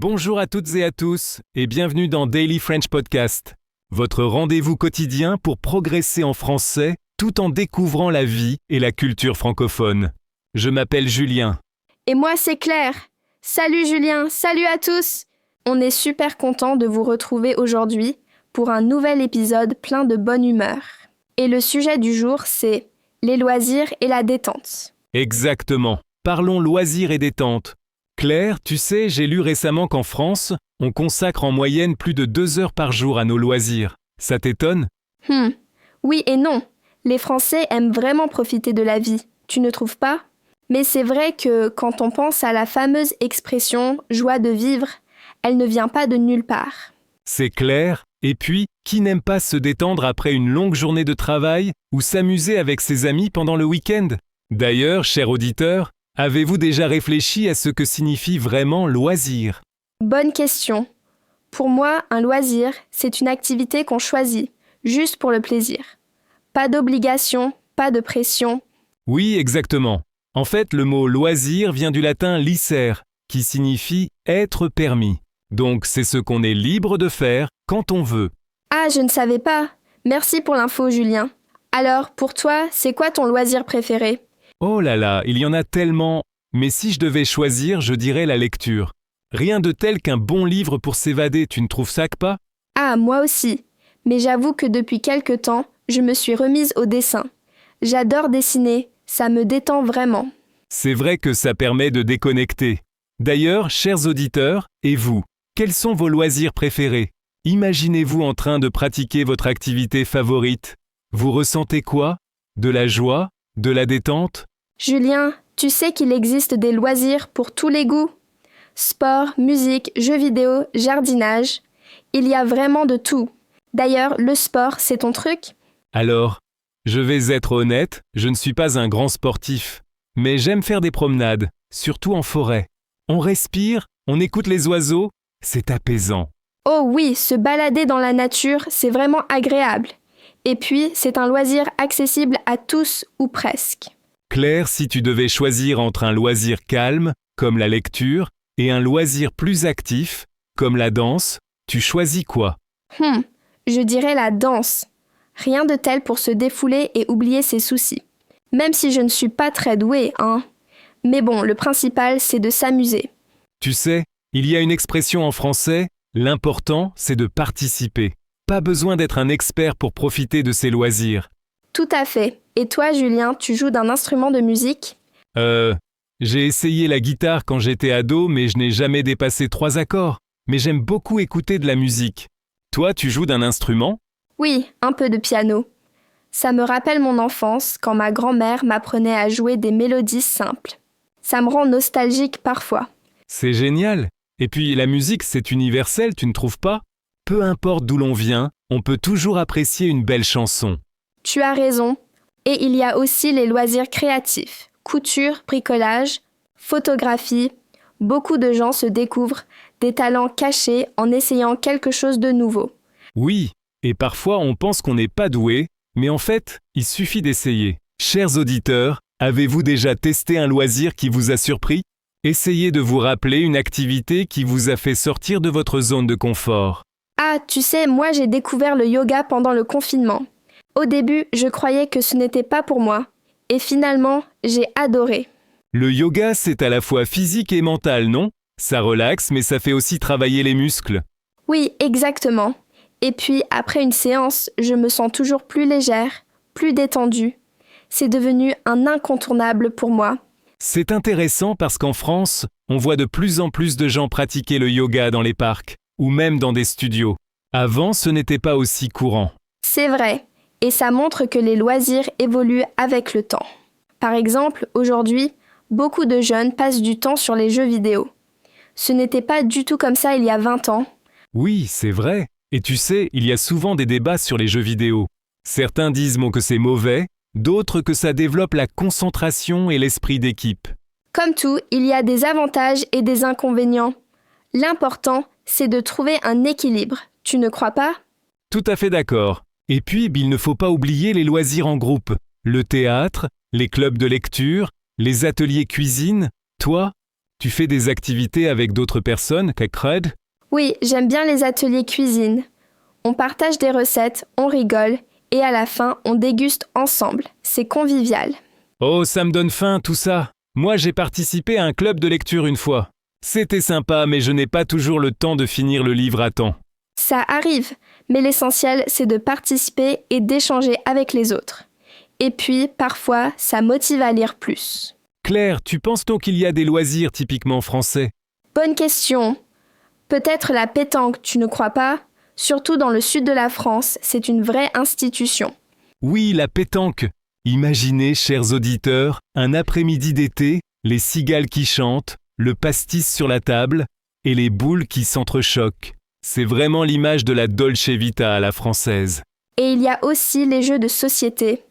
Bonjour à toutes et à tous et bienvenue dans Daily French Podcast, votre rendez-vous quotidien pour progresser en français tout en découvrant la vie et la culture francophone. Je m'appelle Julien. Et moi c'est Claire. Salut Julien, salut à tous. On est super content de vous retrouver aujourd'hui pour un nouvel épisode plein de bonne humeur. Et le sujet du jour c'est les loisirs et la détente. Exactement. Parlons loisirs et détente. Claire, tu sais, j'ai lu récemment qu'en France, on consacre en moyenne plus de 2 heures par jour à nos loisirs. Ça t'étonne ? Oui et non. Les Français aiment vraiment profiter de la vie, tu ne trouves pas ? Mais c'est vrai que quand on pense à la fameuse expression « joie de vivre », elle ne vient pas de nulle part. C'est clair. Et puis, qui n'aime pas se détendre après une longue journée de travail ou s'amuser avec ses amis pendant le week-end ? D'ailleurs, cher auditeur, avez-vous déjà réfléchi à ce que signifie vraiment loisir ? Bonne question. Pour moi, un loisir, c'est une activité qu'on choisit, juste pour le plaisir. Pas d'obligation, pas de pression. Oui, exactement. En fait, le mot loisir vient du latin licere, qui signifie être permis. Donc, c'est ce qu'on est libre de faire quand on veut. Ah, je ne savais pas. Merci pour l'info, Julien. Alors, pour toi, c'est quoi ton loisir préféré ? Oh là là, il y en a tellement. Mais si je devais choisir, je dirais la lecture. Rien de tel qu'un bon livre pour s'évader, tu ne trouves ça que pas ? Ah, moi aussi. Mais j'avoue que depuis quelque temps, je me suis remise au dessin. J'adore dessiner, ça me détend vraiment. C'est vrai que ça permet de déconnecter. D'ailleurs, chers auditeurs, et vous, quels sont vos loisirs préférés ? Imaginez-vous en train de pratiquer votre activité favorite. Vous ressentez quoi ? De la joie ? De la détente ? Julien, tu sais qu'il existe des loisirs pour tous les goûts ? Sport, musique, jeux vidéo, jardinage. Il y a vraiment de tout. D'ailleurs, le sport, c'est ton truc ? Alors, je vais être honnête, je ne suis pas un grand sportif. Mais j'aime faire des promenades, surtout en forêt. On respire, on écoute les oiseaux, c'est apaisant. Oh oui, se balader dans la nature, c'est vraiment agréable. Et puis, c'est un loisir accessible à tous ou presque. Claire, si tu devais choisir entre un loisir calme, comme la lecture, et un loisir plus actif, comme la danse, tu choisis quoi ? Je dirais la danse. Rien de tel pour se défouler et oublier ses soucis. Même si je ne suis pas très douée, hein. Mais bon, le principal, c'est de s'amuser. Tu sais, il y a une expression en français, l'important, c'est de participer. Pas besoin d'être un expert pour profiter de ses loisirs. Tout à fait. Et toi, Julien, tu joues d'un instrument de musique ? J'ai essayé la guitare quand j'étais ado, mais je n'ai jamais dépassé 3 accords. Mais j'aime beaucoup écouter de la musique. Toi, tu joues d'un instrument ? Oui, un peu de piano. Ça me rappelle mon enfance quand ma grand-mère m'apprenait à jouer des mélodies simples. Ça me rend nostalgique parfois. C'est génial. Et puis la musique, c'est universel, tu ne trouves pas ? Peu importe d'où l'on vient, on peut toujours apprécier une belle chanson. Tu as raison. Et il y a aussi les loisirs créatifs. Couture, bricolage, photographie. Beaucoup de gens se découvrent des talents cachés en essayant quelque chose de nouveau. Oui, et parfois on pense qu'on n'est pas doué, mais en fait, il suffit d'essayer. Chers auditeurs, avez-vous déjà testé un loisir qui vous a surpris ? Essayez de vous rappeler une activité qui vous a fait sortir de votre zone de confort. Ah, tu sais, moi j'ai découvert le yoga pendant le confinement. Au début, je croyais que ce n'était pas pour moi. Et finalement, j'ai adoré. Le yoga, c'est à la fois physique et mental, non ? Ça relaxe, mais ça fait aussi travailler les muscles. Oui, exactement. Et puis, après une séance, je me sens toujours plus légère, plus détendue. C'est devenu un incontournable pour moi. C'est intéressant parce qu'en France, on voit de plus en plus de gens pratiquer le yoga dans les parcs, ou même dans des studios. Avant, ce n'était pas aussi courant. C'est vrai. Et ça montre que les loisirs évoluent avec le temps. Par exemple, aujourd'hui, beaucoup de jeunes passent du temps sur les jeux vidéo. Ce n'était pas du tout comme ça il y a 20 ans. Oui, c'est vrai. Et tu sais, il y a souvent des débats sur les jeux vidéo. Certains disent que c'est mauvais, d'autres que ça développe la concentration et l'esprit d'équipe. Comme tout, il y a des avantages et des inconvénients. L'important, c'est de trouver un équilibre. Tu ne crois pas ? Tout à fait d'accord. Et puis, il ne faut pas oublier les loisirs en groupe. Le théâtre, les clubs de lecture, les ateliers cuisine. Toi, Tu fais des activités avec d'autres personnes, Kakred? Oui, j'aime bien les ateliers cuisine. On partage des recettes, on rigole, et à la fin, on déguste ensemble. C'est convivial. Oh, ça me donne faim tout ça. Moi, j'ai participé à un club de lecture une fois. C'était sympa, mais je n'ai pas toujours le temps de finir le livre à temps. Ça arrive, mais l'essentiel, c'est de participer et d'échanger avec les autres. Et puis, parfois, ça motive à lire plus. Claire, tu penses donc qu'il y a des loisirs typiquement français? Bonne question. Peut-être la pétanque, tu ne crois pas? Surtout dans le sud de la France, c'est une vraie institution. Oui, la pétanque. Imaginez, chers auditeurs, un après-midi d'été, les cigales qui chantent, le pastis sur la table et les boules qui s'entrechoquent. C'est vraiment l'image de la Dolce Vita à la française. Et il y a aussi les jeux de société.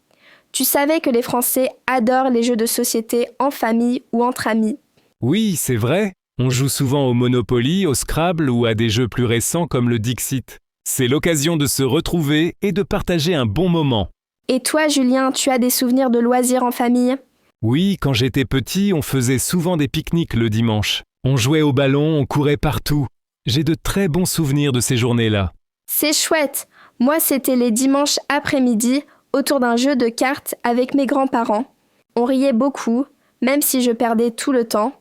Tu savais que les Français adorent les jeux de société en famille ou entre amis. Oui, c'est vrai. On joue souvent au Monopoly, au Scrabble ou à des jeux plus récents comme le Dixit. C'est l'occasion de se retrouver et de partager un bon moment. Et toi, Julien, tu as des souvenirs de loisirs en famille? Oui, quand j'étais petit, on faisait souvent des pique-niques le dimanche. On jouait au ballon, on courait partout. J'ai de très bons souvenirs de ces journées-là. C'est chouette. Moi, c'était les dimanches après-midi autour d'un jeu de cartes avec mes grands-parents. On riait beaucoup, même si je perdais tout le temps.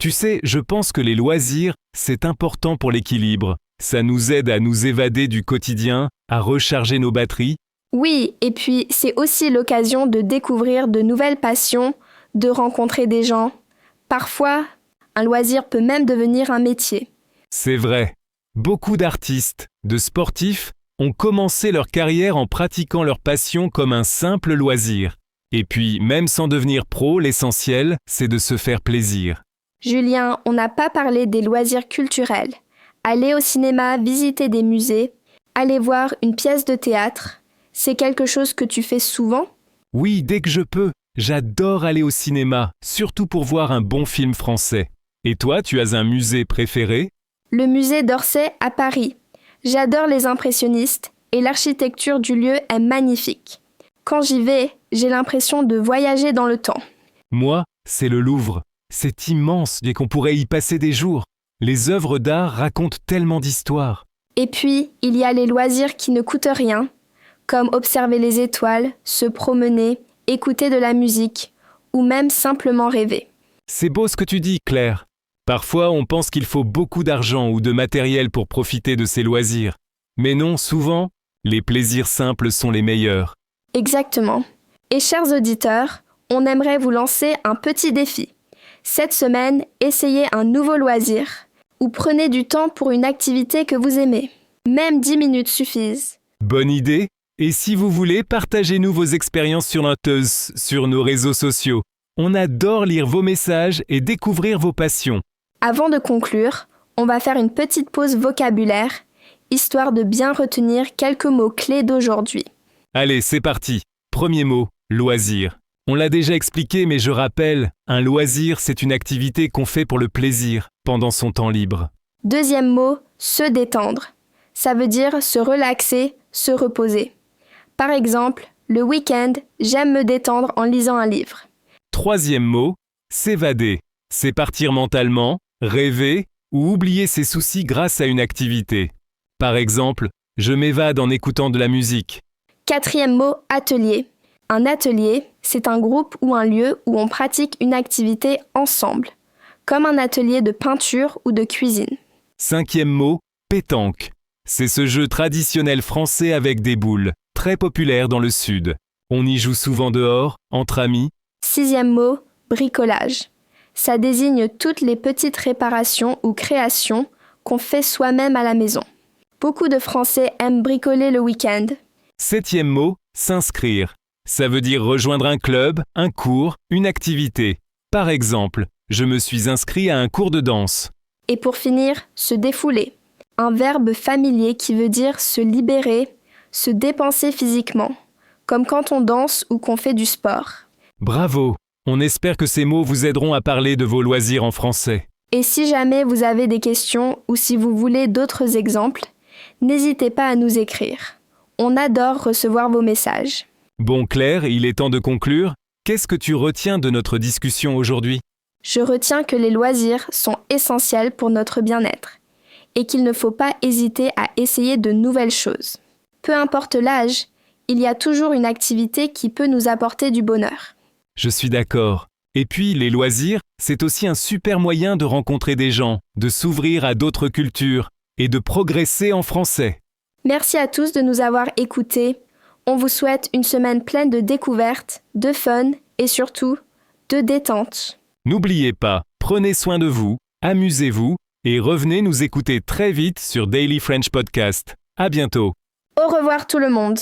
Tu sais, je pense que les loisirs, c'est important pour l'équilibre. Ça nous aide à nous évader du quotidien, à recharger nos batteries. Oui, et puis c'est aussi l'occasion de découvrir de nouvelles passions, de rencontrer des gens. Parfois, un loisir peut même devenir un métier. C'est vrai. Beaucoup d'artistes, de sportifs, ont commencé leur carrière en pratiquant leur passion comme un simple loisir. Et puis, même sans devenir pro, l'essentiel, c'est de se faire plaisir. Julien, on n'a pas parlé des loisirs culturels. Aller au cinéma, visiter des musées, aller voir une pièce de théâtre, c'est quelque chose que tu fais souvent? Oui, dès que je peux. J'adore aller au cinéma, surtout pour voir un bon film français. Et toi, tu as un musée préféré? Le musée d'Orsay à Paris. J'adore les impressionnistes et l'architecture du lieu est magnifique. Quand j'y vais, j'ai l'impression de voyager dans le temps. Moi, c'est le Louvre. C'est immense et qu'on pourrait y passer des jours. Les œuvres d'art racontent tellement d'histoires. Et puis, il y a les loisirs qui ne coûtent rien, comme observer les étoiles, se promener, écouter de la musique, ou même simplement rêver. C'est beau ce que tu dis, Claire. Parfois, on pense qu'il faut beaucoup d'argent ou de matériel pour profiter de ces loisirs. Mais non, souvent, les plaisirs simples sont les meilleurs. Exactement. Et chers auditeurs, on aimerait vous lancer un petit défi. Cette semaine, essayez un nouveau loisir ou prenez du temps pour une activité que vous aimez. Même 10 minutes suffisent. Bonne idée. Et si vous voulez, partagez-nous vos expériences sur nos réseaux sociaux. On adore lire vos messages et découvrir vos passions. Avant de conclure, on va faire une petite pause vocabulaire, histoire de bien retenir quelques mots clés d'aujourd'hui. Allez, c'est parti. Premier mot, loisir. On l'a déjà expliqué, mais je rappelle, un loisir, c'est une activité qu'on fait pour le plaisir, pendant son temps libre. Deuxième mot, se détendre. Ça veut dire se relaxer, se reposer. Par exemple, le week-end, j'aime me détendre en lisant un livre. Troisième mot, s'évader. C'est partir mentalement, rêver ou oublier ses soucis grâce à une activité. Par exemple, je m'évade en écoutant de la musique. Quatrième mot, atelier. Un atelier, c'est un groupe ou un lieu où on pratique une activité ensemble, comme un atelier de peinture ou de cuisine. Cinquième mot, pétanque. C'est ce jeu traditionnel français avec des boules, très populaire dans le sud. On y joue souvent dehors, entre amis. Sixième mot, bricolage. Ça désigne toutes les petites réparations ou créations qu'on fait soi-même à la maison. Beaucoup de Français aiment bricoler le week-end. Septième mot, s'inscrire. Ça veut dire rejoindre un club, un cours, une activité. Par exemple, je me suis inscrit à un cours de danse. Et pour finir, se défouler. Un verbe familier qui veut dire se libérer, se dépenser physiquement, comme quand on danse ou qu'on fait du sport. Bravo! On espère que ces mots vous aideront à parler de vos loisirs en français. Et si jamais vous avez des questions ou si vous voulez d'autres exemples, n'hésitez pas à nous écrire. On adore recevoir vos messages. Bon Claire, il est temps de conclure. Qu'est-ce que tu retiens de notre discussion aujourd'hui? Je retiens que les loisirs sont essentiels pour notre bien-être et qu'il ne faut pas hésiter à essayer de nouvelles choses. Peu importe l'âge, il y a toujours une activité qui peut nous apporter du bonheur. Je suis d'accord. Et puis, les loisirs, c'est aussi un super moyen de rencontrer des gens, de s'ouvrir à d'autres cultures et de progresser en français. Merci à tous de nous avoir écoutés. On vous souhaite une semaine pleine de découvertes, de fun et surtout de détente. N'oubliez pas, prenez soin de vous, amusez-vous et revenez nous écouter très vite sur Daily French Podcast. À bientôt. Au revoir tout le monde.